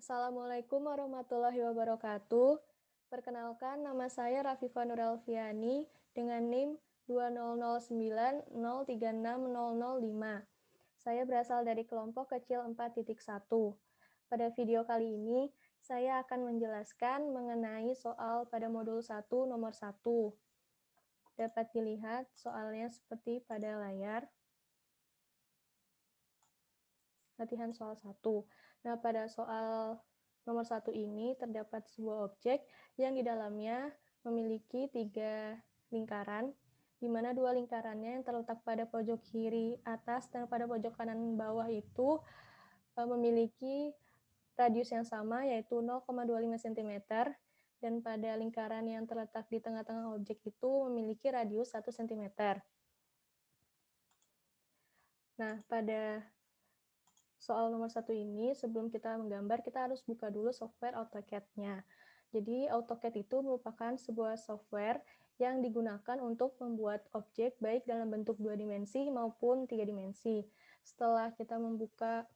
Assalamualaikum warahmatullahi wabarakatuh. Perkenalkan, nama saya Rafifa Nuralfiani dengan NIM 2009036005. Saya berasal dari kelompok kecil 4.1. Pada video kali ini, saya akan menjelaskan mengenai soal pada modul 1 nomor 1. Dapat dilihat soalnya seperti pada layar. Latihan soal 1. Nah, pada soal nomor 1 ini terdapat sebuah objek yang di dalamnya memiliki 3 lingkaran, di mana 2 lingkarannya yang terletak pada pojok kiri atas dan pada pojok kanan bawah itu memiliki radius yang sama, yaitu 0,25 cm, dan pada lingkaran yang terletak di tengah-tengah objek itu memiliki radius 1 cm. Nah, pada soal nomor 1 ini, sebelum kita menggambar, kita harus buka dulu software AutoCAD-nya. Jadi, AutoCAD itu merupakan sebuah software yang digunakan untuk membuat objek baik dalam bentuk 2 dimensi maupun 3 dimensi. Setelah kita membuka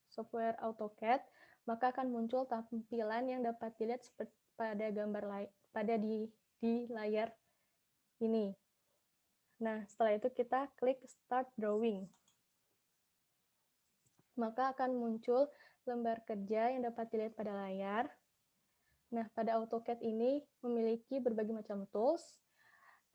software AutoCAD, maka akan muncul tampilan yang dapat dilihat seperti pada gambar di layar ini. Nah, setelah itu kita klik Start Drawing. Maka akan muncul lembar kerja yang dapat dilihat pada layar. Nah, pada AutoCAD ini memiliki berbagai macam tools.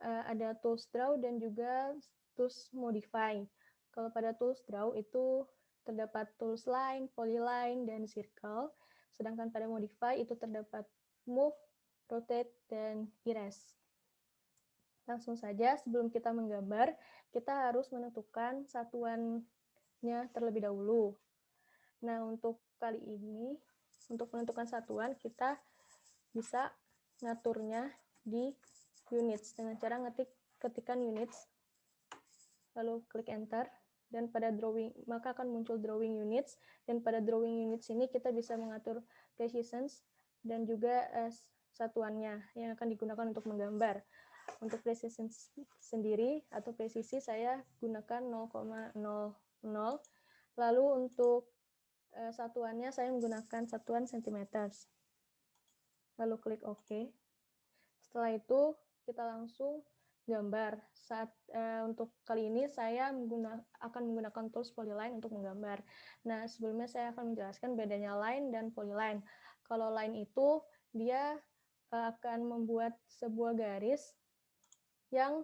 Ada tools Draw dan juga tools Modify. Kalau pada tools Draw itu terdapat tools Line, Polyline, dan Circle. Sedangkan pada Modify itu terdapat Move, Rotate, dan Erase. Langsung saja, sebelum kita menggambar, kita harus menentukan satuannya terlebih dahulu. Nah, untuk kali ini, untuk menentukan satuan, kita bisa ngaturnya di units dengan cara ketikan units, lalu klik enter, dan pada drawing, maka akan muncul drawing units, dan pada drawing units ini kita bisa mengatur precisions dan juga satuannya yang akan digunakan untuk menggambar. Untuk precision sendiri atau presisi saya gunakan 0,00, lalu untuk satuannya saya menggunakan satuan cm. Lalu klik OK. Setelah itu kita langsung gambar. Untuk kali ini saya akan menggunakan tools Polyline untuk menggambar. Nah, sebelumnya saya akan menjelaskan bedanya line dan polyline. Kalau line itu dia akan membuat sebuah garis yang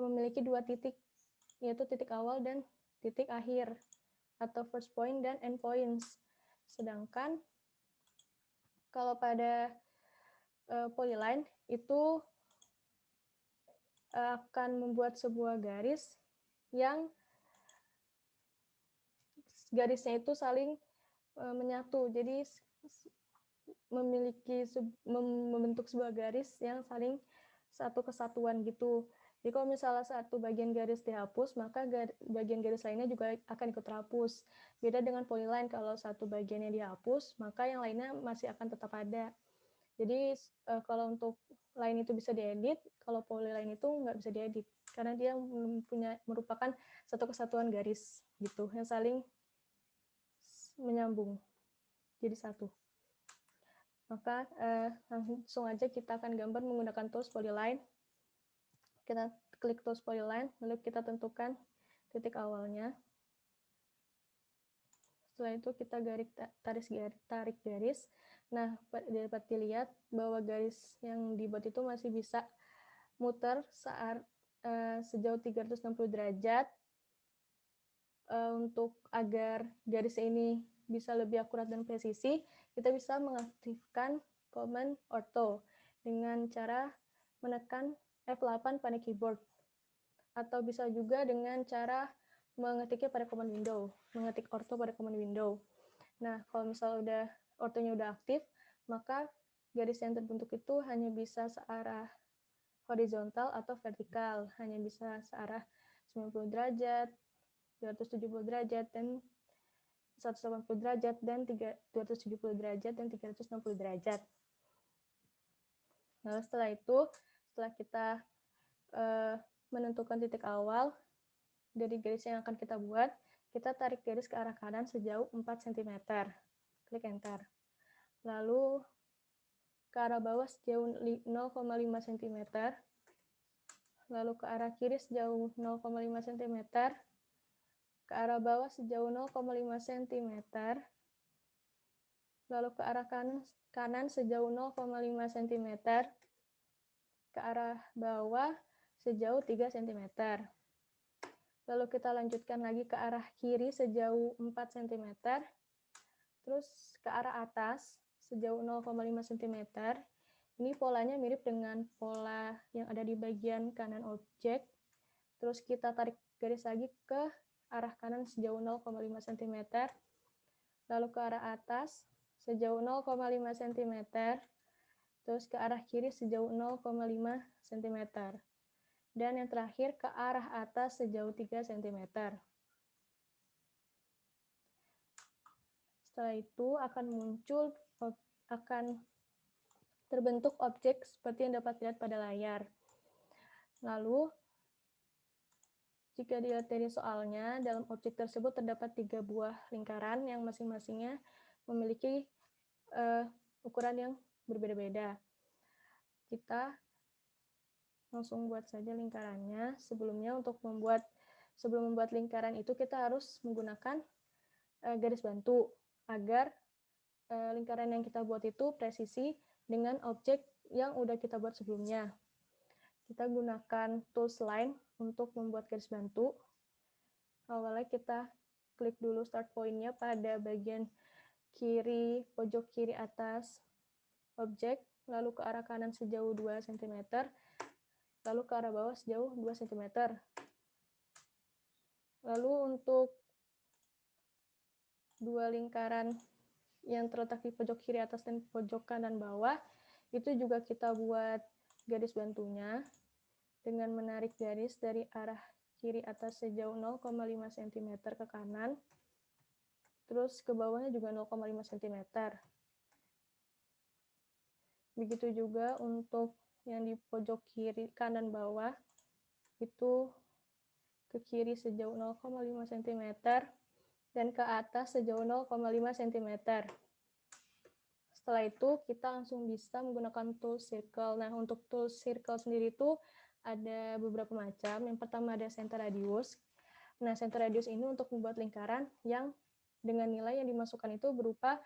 memiliki 2 titik, yaitu titik awal dan titik akhir, atau first point dan end points. Sedangkan kalau pada polyline itu akan membuat sebuah garis yang garisnya itu saling menyatu. Jadi membentuk sebuah garis yang saling satu kesatuan gitu. Jadi kalau misalnya satu bagian garis dihapus, maka bagian garis lainnya juga akan ikut terhapus. Beda dengan polyline, kalau satu bagiannya dihapus, maka yang lainnya masih akan tetap ada. Jadi kalau untuk line itu bisa diedit, kalau polyline itu nggak bisa diedit, karena dia merupakan satu kesatuan garis gitu, yang saling menyambung jadi satu. Maka langsung aja kita akan gambar menggunakan tools Polyline. Kita klik tools Polyline, lalu kita tentukan titik awalnya. Setelah itu kita tarik garis. Nah, dapat dilihat bahwa garis yang dibuat itu masih bisa muter sejauh 360 derajat. Untuk agar garis ini bisa lebih akurat dan presisi, kita bisa mengaktifkan command ortho dengan cara menekan F8 pada keyboard, atau bisa juga dengan cara mengetiknya pada command window, mengetik ortho pada command window. Nah, kalau misalnya udah ortonya udah aktif, maka garis yang terbentuk itu hanya bisa searah horizontal atau vertikal, hanya bisa searah 90 derajat, 270 derajat, dan 180 derajat, dan 270 derajat, dan 360 derajat. Nah, setelah itu, setelah kita menentukan titik awal dari garis yang akan kita buat, kita tarik garis ke arah kanan sejauh 4 cm. Klik enter. lalu ke arah bawah sejauh 0,5 cm, lalu ke arah kiri sejauh 0,5 cm, ke arah bawah sejauh 0,5 cm, lalu ke arah kanan sejauh 0,5 cm, ke arah bawah sejauh 3 cm. Lalu kita lanjutkan lagi ke arah kiri sejauh 4 cm, terus ke arah atas sejauh 0,5 cm. Ini polanya mirip dengan pola yang ada di bagian kanan objek. Terus kita tarik garis lagi ke arah kanan sejauh 0,5 cm, lalu ke arah atas sejauh 0,5 cm, terus ke arah kiri sejauh 0,5 cm. Dan yang terakhir ke arah atas sejauh 3 cm. Setelah itu akan terbentuk objek seperti yang dapat dilihat pada layar. Lalu, jika dilihat dari soalnya, dalam objek tersebut terdapat 3 buah lingkaran yang masing-masingnya memiliki ukuran yang berbeda-beda. Kita langsung buat saja lingkarannya. Sebelum membuat lingkaran itu kita harus menggunakan garis bantu agar lingkaran yang kita buat itu presisi dengan objek yang udah kita buat sebelumnya. Kita gunakan tools line untuk membuat garis bantu. Awalnya kita klik dulu start point-nya pada bagian kiri, pojok kiri atas objek, lalu ke arah kanan sejauh 2 cm, lalu ke arah bawah sejauh 2 cm. Lalu untuk dua lingkaran yang terletak di pojok kiri atas dan pojok kanan bawah, itu juga kita buat garis bantunya dengan menarik garis dari arah kiri atas sejauh 0,5 cm ke kanan, terus ke bawahnya juga 0,5 cm. Begitu juga untuk yang di pojok kiri kanan bawah, itu ke kiri sejauh 0,5 cm dan ke atas sejauh 0,5 cm. Setelah itu kita langsung bisa menggunakan tool circle. Nah, untuk tool circle sendiri itu ada beberapa macam. Yang pertama ada center radius. Nah, center radius ini untuk membuat lingkaran yang dengan nilai yang dimasukkan itu berupa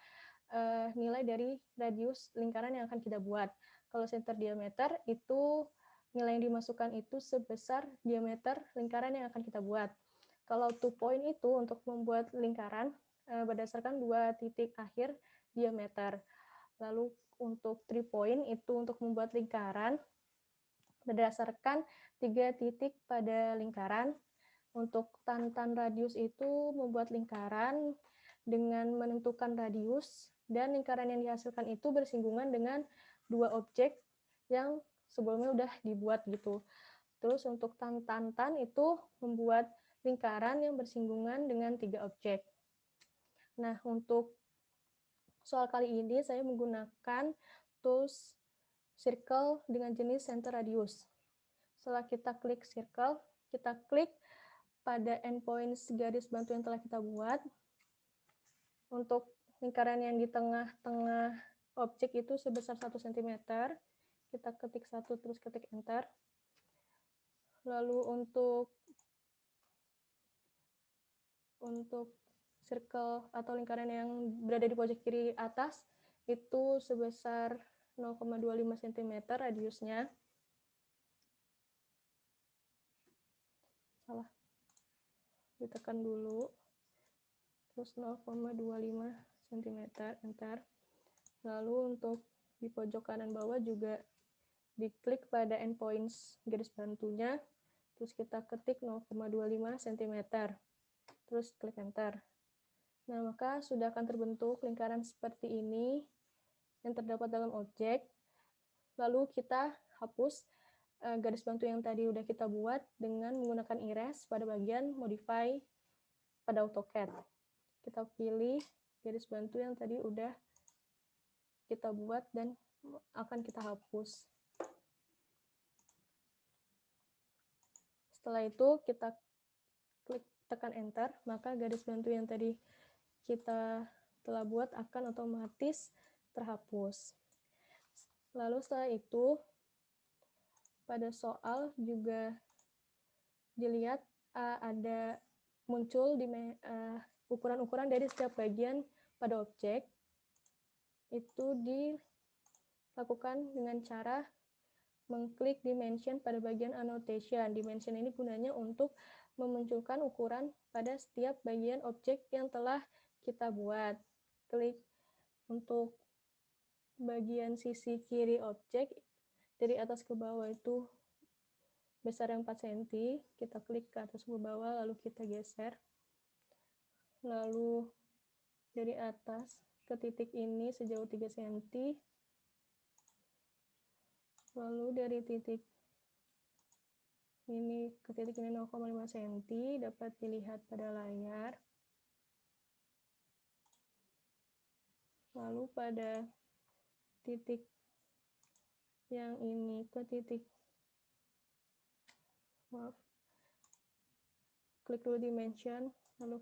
nilai dari radius lingkaran yang akan kita buat. Kalau center diameter itu nilai yang dimasukkan itu sebesar diameter lingkaran yang akan kita buat. Kalau 2 point itu untuk membuat lingkaran berdasarkan 2 titik akhir diameter. Lalu untuk 3 point itu untuk membuat lingkaran berdasarkan 3 titik pada lingkaran. Untuk tantan radius itu membuat lingkaran dengan menentukan radius dan lingkaran yang dihasilkan itu bersinggungan dengan 2 objek yang sebelumnya udah dibuat gitu. Terus untuk tantan itu membuat lingkaran yang bersinggungan dengan 3 objek. Nah, untuk soal kali ini saya menggunakan tools circle dengan jenis center radius. Setelah kita klik circle, kita klik pada endpoints garis bantu yang telah kita buat. Untuk lingkaran yang di tengah-tengah objek itu sebesar 1 cm. Kita ketik 1 terus ketik enter. Lalu untuk circle atau lingkaran yang berada di pojok kiri atas itu sebesar 0,25 cm radiusnya. Salah. Ditekan dulu. Terus 0,25 cm, enter. Lalu untuk di pojok kanan bawah juga diklik pada endpoints garis bantunya. Terus kita ketik 0,25 cm. Terus klik enter. Nah, maka sudah akan terbentuk lingkaran seperti ini yang terdapat dalam objek. Lalu kita hapus garis bantu yang tadi udah kita buat dengan menggunakan erase pada bagian modify pada AutoCAD. Kita pilih garis bantu yang tadi udah kita buat dan akan kita hapus. Setelah itu kita klik tekan enter, maka garis bantu yang tadi kita telah buat akan otomatis terhapus. Lalu setelah itu, pada soal juga dilihat ada muncul di ukuran-ukuran dari setiap bagian pada objek. Itu dilakukan dengan cara mengklik dimension pada bagian annotation. Dimension ini gunanya untuk memunculkan ukuran pada setiap bagian objek yang telah kita buat. Klik untuk bagian sisi kiri objek, dari atas ke bawah itu besar yang 4 cm, kita klik ke atas ke bawah, lalu kita geser. Lalu dari atas ke titik ini sejauh 3 cm, lalu dari titik ini ke titik ini 0,5 cm, dapat dilihat pada layar. Lalu pada titik yang ini ke titik, klik dulu dimension, lalu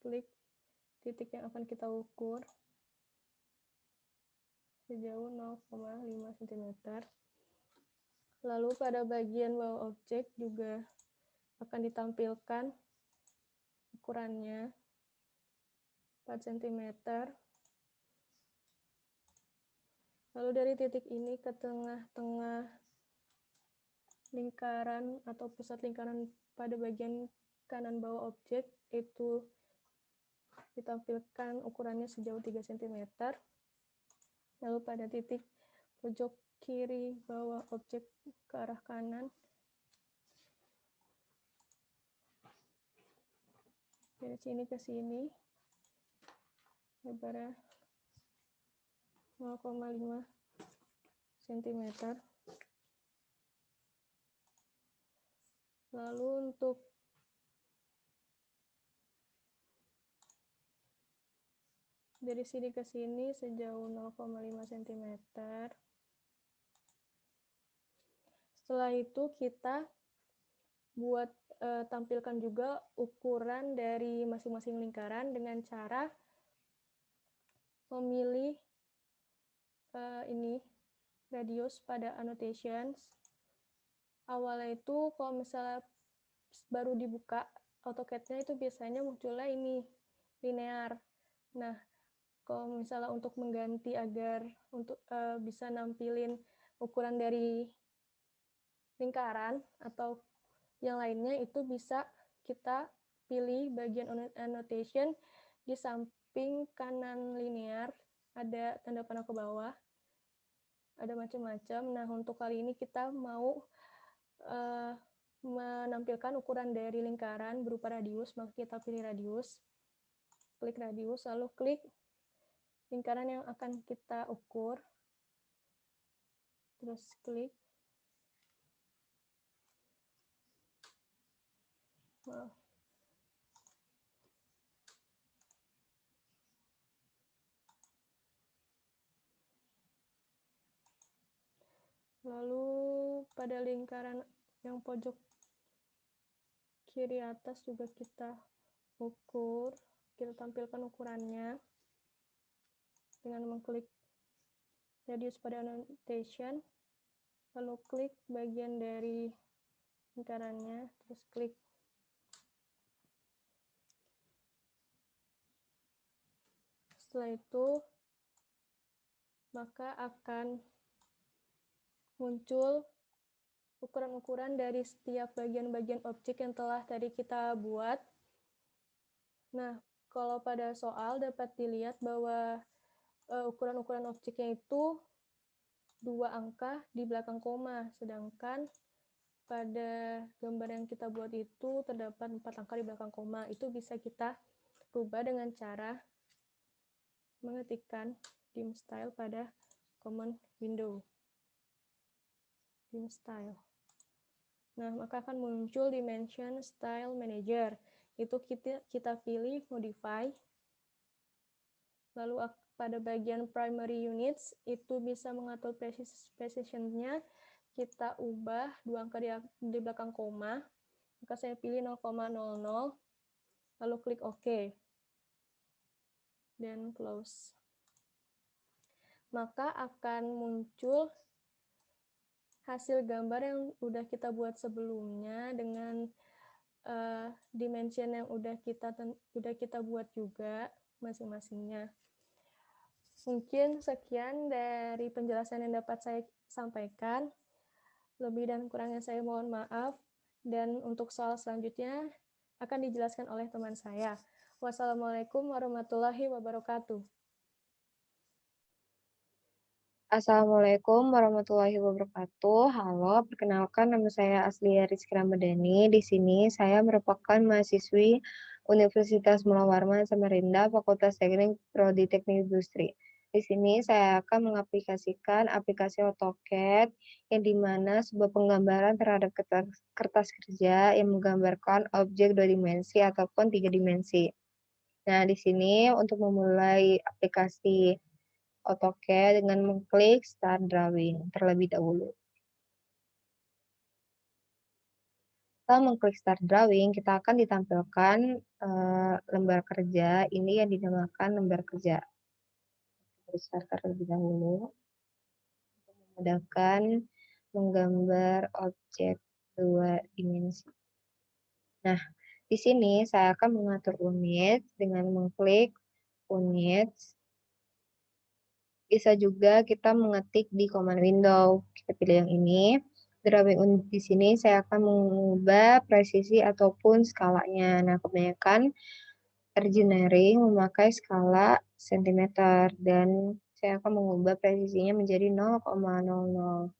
klik titik yang akan kita ukur sejauh 0,5 cm. Lalu pada bagian bawah objek juga akan ditampilkan ukurannya 4 cm. Lalu dari titik ini ke tengah-tengah lingkaran atau pusat lingkaran pada bagian kanan bawah objek itu ditampilkan ukurannya sejauh 3 cm. Lalu pada titik pojok kiri bawah objek ke arah kanan, dari sini ke sini lebarnya 0,5 cm. Lalu untuk dari sini ke sini sejauh 0,5 cm. Setelah itu kita buat tampilkan juga ukuran dari masing-masing lingkaran dengan cara memilih ini radius pada annotations. Awalnya itu kalau misalnya baru dibuka AutoCAD-nya itu biasanya munculnya ini linear. Nah, kalau misalnya untuk mengganti agar untuk bisa nampilin ukuran dari lingkaran atau yang lainnya, itu bisa kita pilih bagian annotation di samping kanan linear, ada tanda panah ke bawah, ada macam-macam. Nah, untuk kali ini kita mau menampilkan ukuran dari lingkaran berupa radius, maka kita pilih radius, klik radius, lalu klik lingkaran yang akan kita ukur, terus klik. Lalu pada lingkaran yang pojok kiri atas juga kita ukur, kita tampilkan ukurannya dengan mengklik radius pada annotation, lalu klik bagian dari lingkarannya, terus klik. Setelah itu, maka akan muncul ukuran-ukuran dari setiap bagian-bagian objek yang telah tadi kita buat. Nah, kalau pada soal dapat dilihat bahwa ukuran-ukuran objeknya itu 2 angka di belakang koma, sedangkan pada gambar yang kita buat itu terdapat 4 angka di belakang koma. Itu bisa kita rubah dengan cara mengetikkan dim style pada command window. Dim style. Nah, maka akan muncul dimension style manager. Itu kita pilih modify. Lalu pada bagian primary units itu bisa mengatur precision-nya. Kita ubah 2 angka di belakang koma. Maka saya pilih 0,00, lalu klik OK. Dan close. maka akan muncul hasil gambar yang udah kita buat sebelumnya dengan dimension yang udah kita buat juga masing-masingnya. Mungkin sekian dari penjelasan yang dapat saya sampaikan. Lebih dan kurangnya saya mohon maaf. Dan untuk soal selanjutnya akan dijelaskan oleh teman saya. Wassalamualaikum warahmatullahi wabarakatuh. Assalamualaikum warahmatullahi wabarakatuh. Halo, perkenalkan nama saya Aslia Rizky Ramadhani. Di sini saya merupakan mahasiswi Universitas Mula Warman Samarinda, Fakultas Teknik Prodi Teknik Industri. Di sini saya akan mengaplikasikan aplikasi AutoCAD yang dimana sebuah penggambaran terhadap kertas kerja yang menggambarkan objek 2 dimensi ataupun 3 dimensi. Nah, di sini untuk memulai aplikasi AutoCAD dengan mengklik Start Drawing terlebih dahulu. Setelah mengklik Start Drawing, kita akan ditampilkan lembar kerja ini yang dinamakan lembar kerja. Start terlebih dahulu untuk memudahkan menggambar objek 2 dimensi. Nah, di sini saya akan mengatur unit dengan mengklik unit. Bisa juga kita mengetik di command window. Kita pilih yang ini. Drawing unit di sini saya akan mengubah presisi ataupun skalanya. Nah, kebanyakan engineering memakai skala cm dan saya akan mengubah presisinya menjadi 0,00.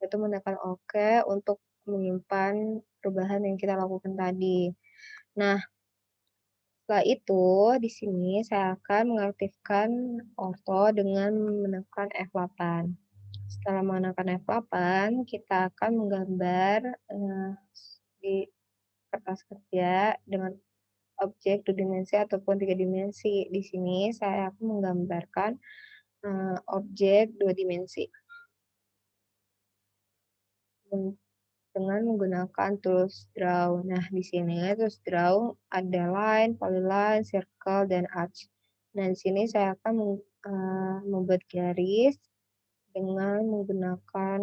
Itu menekan OK untuk menyimpan perubahan yang kita lakukan tadi. Nah, setelah itu, di sini saya akan mengaktifkan auto dengan menekan F8. Setelah menekan F8, kita akan menggambar di kertas kerja dengan objek 2 dimensi ataupun 3 dimensi. Di sini saya akan menggambarkan objek 2 dimensi dengan menggunakan tools draw. Nah, di sini tools draw ada line, polyline, circle, dan arch. Nah, di sini saya akan membuat garis dengan menggunakan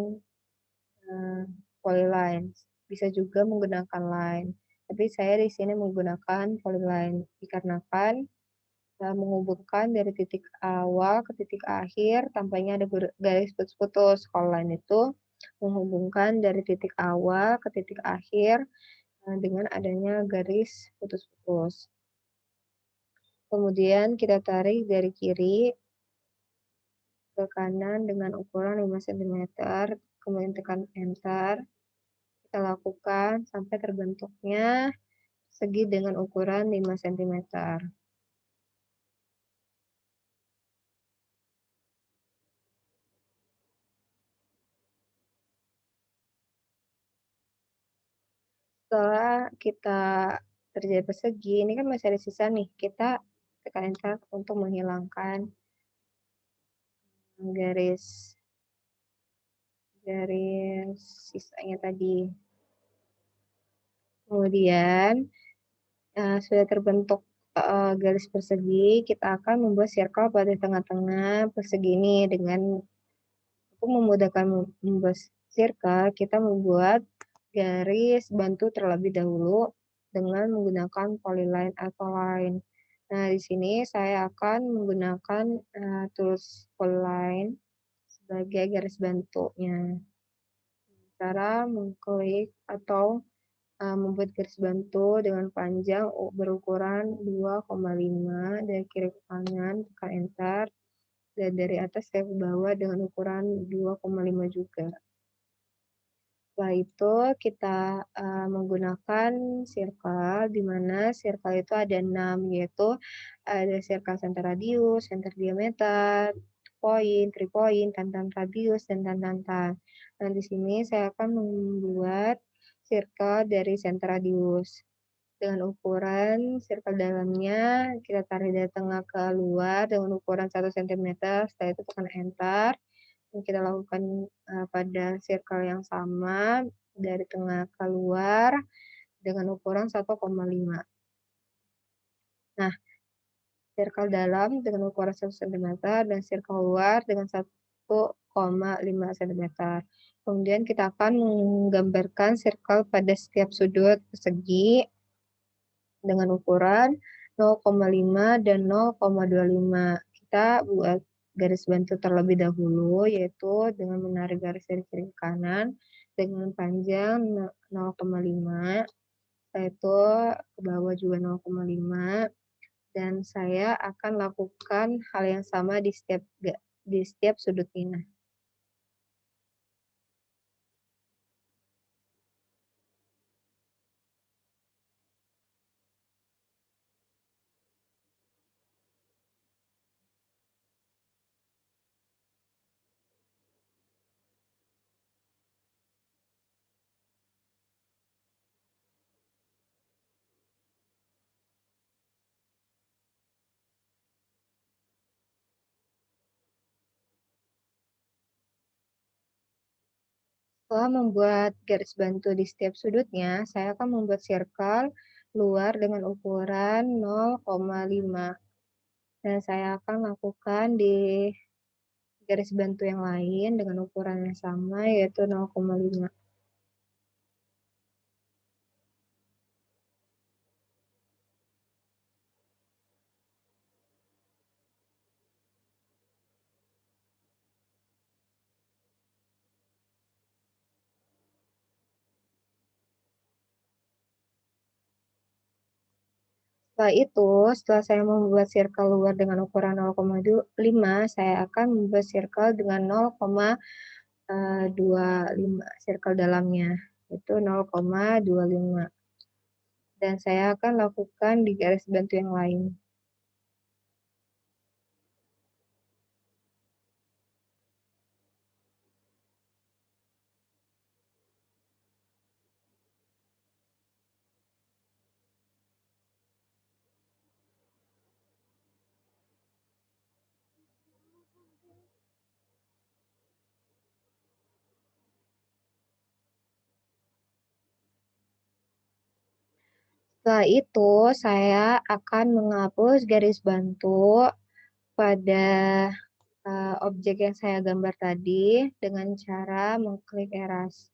polyline. Bisa juga menggunakan line. Tapi saya di sini menggunakan polyline dikarenakan menghubungkan dari titik awal ke titik akhir tampaknya ada garis putus-putus. Kalau line itu menghubungkan dari titik awal ke titik akhir dengan adanya garis putus-putus. Kemudian kita tarik dari kiri ke kanan dengan ukuran 5 cm, kemudian tekan enter. Kita lakukan sampai terbentuknya segi dengan ukuran 5 cm. Setelah kita terjadi persegi, ini kan masih ada sisa nih. Kita tekan enter untuk menghilangkan garis sisanya tadi. Kemudian sudah terbentuk garis persegi, kita akan membuat circle pada tengah-tengah persegi ini dengan untuk memudahkan membuat circle, kita membuat garis bantu terlebih dahulu dengan menggunakan polyline atau line. Nah, di sini saya akan menggunakan tools polyline sebagai garis bantunya. Cara mengklik atau membuat garis bantu dengan panjang berukuran 2,5 dari kiri ke kanan, tekan enter, dan dari atas ke bawah dengan ukuran 2,5 juga. Setelah itu kita menggunakan circle, di mana circle itu ada 6, yaitu ada circle center radius, center diameter, point, 3 point, tantan radius, dan tantan. Nah, di sini saya akan membuat circle dari center radius. Dengan ukuran circle dalamnya, kita tarik dari tengah ke luar dengan ukuran 1 cm, setelah itu tekan enter. Kita lakukan pada circle yang sama dari tengah keluar dengan ukuran 1,5. Nah, Sirkel dalam dengan ukuran 1 cm dan sirkel luar dengan 1,5 cm. Kemudian kita akan menggambarkan sirkel pada setiap sudut persegi dengan ukuran 0,5 dan 0,25. Kita buat garis bantu terlebih dahulu, yaitu dengan menarik garis dari kiri ke kanan dengan panjang 0,5, setelah itu ke bawah juga 0,5, dan saya akan lakukan hal yang sama di setiap sudutnya. Setelah membuat garis bantu di setiap sudutnya, saya akan membuat circle luar dengan ukuran 0,5. Dan saya akan lakukan di garis bantu yang lain dengan ukuran yang sama, yaitu 0,5. Setelah itu, setelah saya membuat circle luar dengan ukuran 0,5, saya akan membuat circle dengan 0,25 circle dalamnya, itu 0,25. Dan saya akan lakukan di garis bantu yang lain. Setelah itu, saya akan menghapus garis bantu pada objek yang saya gambar tadi dengan cara mengklik erase.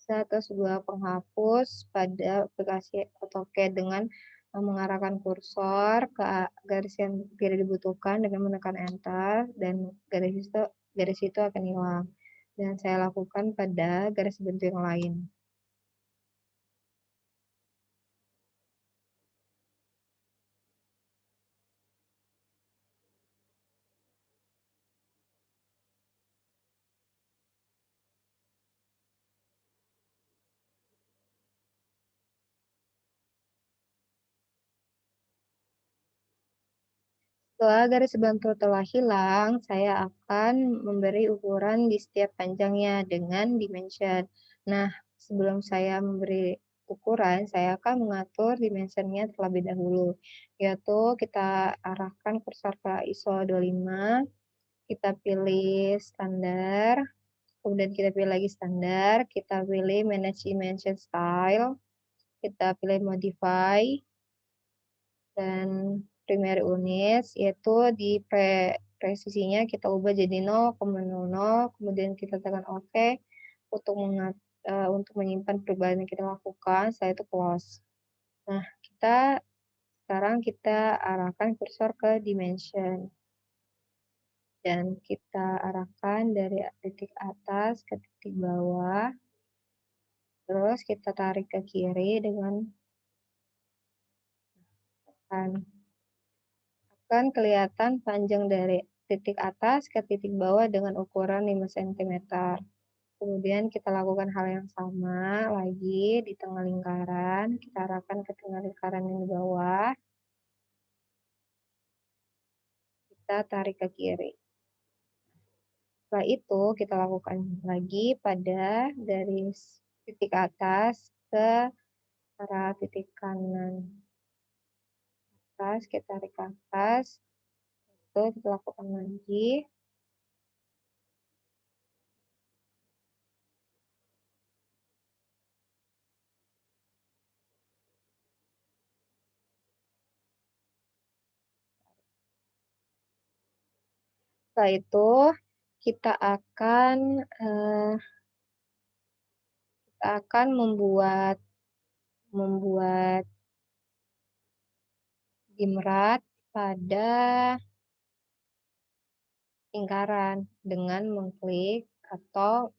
Atau sebuah penghapus pada aplikasi AutoCAD dengan mengarahkan kursor ke garis yang tidak dibutuhkan dengan menekan enter, dan garis itu akan hilang. Dan saya lakukan pada garis bentuk yang lain. Setelah garis bantu telah hilang, saya akan memberi ukuran di setiap panjangnya dengan dimension. Nah, sebelum saya memberi ukuran, saya akan mengatur dimensionnya terlebih dahulu, yaitu kita arahkan kursor ke ISO 25, kita pilih standar, kemudian kita pilih lagi standar, kita pilih manage dimension style, kita pilih modify, dan primary units, yaitu di presisinya kita ubah jadi 0,00, kemudian kita tekan OK untuk menyimpan perubahan yang kita lakukan, setelah itu close. Nah, sekarang kita arahkan kursor ke dimension, dan kita arahkan dari titik atas ke titik bawah, terus kita tarik ke kiri dengan tekan. Akan kelihatan panjang dari titik atas ke titik bawah dengan ukuran 5 cm. Kemudian kita lakukan hal yang sama lagi di tengah lingkaran. Kita arahkan ke tengah lingkaran yang di bawah. Kita tarik ke kiri. Setelah itu kita lakukan lagi pada dari titik atas ke arah titik kanan. Atas, kita tarik ke atas. Itu kita lakukan lagi. Setelah itu kita akan, membuat membuat Dimrat pada lingkaran dengan mengklik atau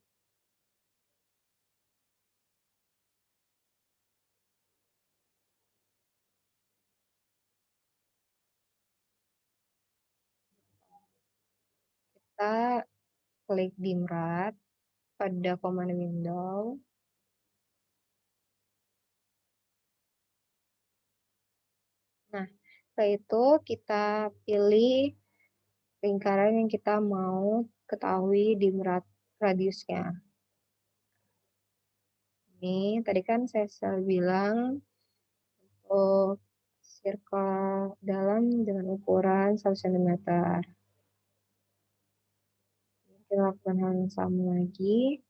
kita klik Dimrat pada command window. Nah, setelah itu kita pilih lingkaran yang kita mau ketahui Dimrat radiusnya. Ini tadi kan saya selalu bilang untuk circle dalam dengan ukuran 1 cm. Kita lakukan hal yang sama lagi.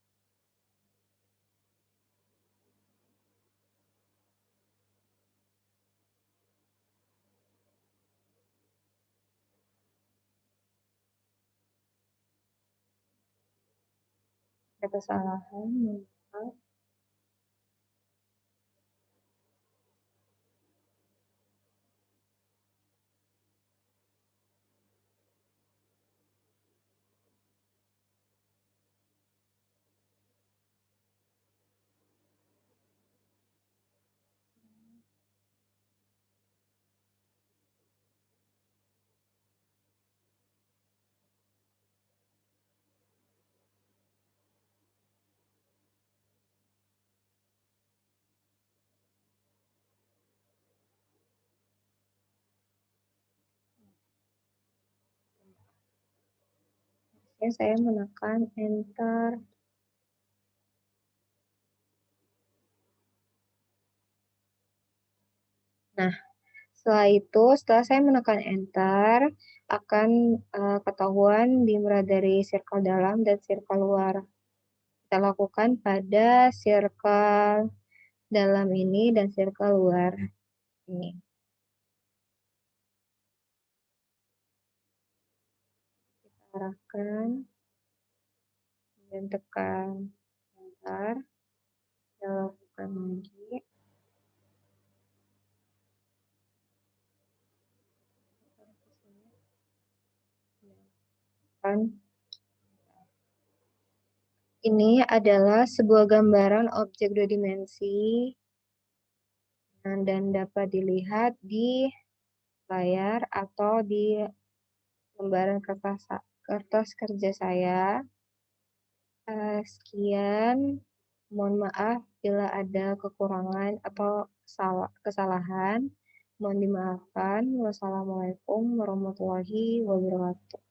Ada kesalahan, maaf. Saya menekan enter. Nah, setelah saya menekan enter, akan ketahuan Dimrat dari circle dalam dan circle luar. Kita lakukan pada circle dalam ini dan circle luar ini. Kita arahkan dan tekan enter. Kita lakukan lagi. Ini adalah sebuah gambaran objek 2 dimensi dan dapat dilihat di layar atau di lembaran kertas kerja saya. Sekian, mohon maaf bila ada kekurangan atau kesalahan. Mohon dimaafkan. Wassalamualaikum warahmatullahi wabarakatuh.